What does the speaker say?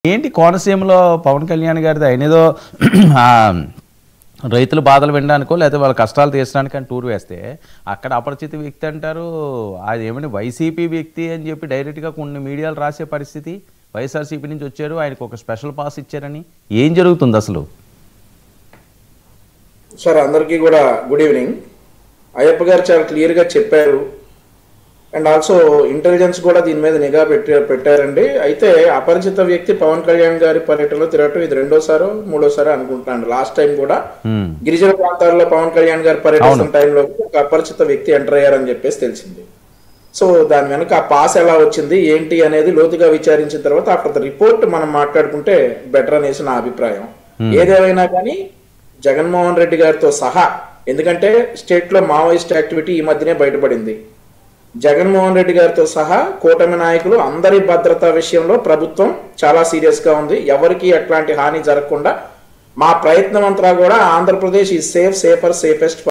ఏంటి కోనసీమలో పవన్ కళ్యాణ్ గారిది ఆయనేదో రైతుల బాధలు వినడానికో లేకపోతే వాళ్ళ కష్టాలు తీర్చడానికి అని టూర్ వేస్తే అక్కడ అపరిచిత వ్యక్తి అంటారు. అది ఏమని వైసీపీ వ్యక్తి అని చెప్పి డైరెక్ట్గా కొన్ని మీడియాలు రాసే పరిస్థితి. వైఎస్ఆర్సీపీ నుంచి వచ్చారు, ఆయనకు ఒక స్పెషల్ పాస్ ఇచ్చారని. ఏం జరుగుతుంది అసలు? సార్ అందరికీ కూడా గుడ్ ఈవినింగ్. అయ్యప్ప గారు చాలా క్లియర్గా చెప్పారు అండ్ ఆల్సో ఇంటెలిజెన్స్ కూడా దీని మీద నిఘా పెట్టారండి. అయితే అపరిచిత వ్యక్తి పవన్ కళ్యాణ్ గారి పర్యటనలో తిరగటం ఇది రెండోసారో మూడోసారో అనుకుంటున్నాను. లాస్ట్ టైం కూడా గిరిజన ప్రాంతాల్లో పవన్ కళ్యాణ్ గారి పర్యటన టైంలో ఒక అపరిచిత వ్యక్తి ఎంటర్ అయ్యారని చెప్పేసి తెలిసింది. సో దాని వెనక ఆ పాస్ ఎలా వచ్చింది ఏంటి అనేది లోతుగా విచారించిన తర్వాత ఆఫ్టర్ ద రిపోర్ట్ మనం మాట్లాడుకుంటే బెటర్ అనేసి నా అభిప్రాయం. ఏదేమైనా కానీ జగన్మోహన్ రెడ్డి గారితో సహా, ఎందుకంటే స్టేట్ లో మావోయిస్ట్ యాక్టివిటీ ఈ మధ్యనే బయటపడింది, జగన్మోహన్ రెడ్డి గారితో సహా కూటమి నాయకులు అందరి భద్రతా విషయంలో ప్రభుత్వం చాలా సీరియస్ గా ఉంది. ఎవరికి ఎట్లాంటి హాని జరగకుండా మా ప్రయత్నం అంతా కూడా ఆంధ్రప్రదేశ్ ఈ సేఫ్ సేఫర్ సేఫెస్ట్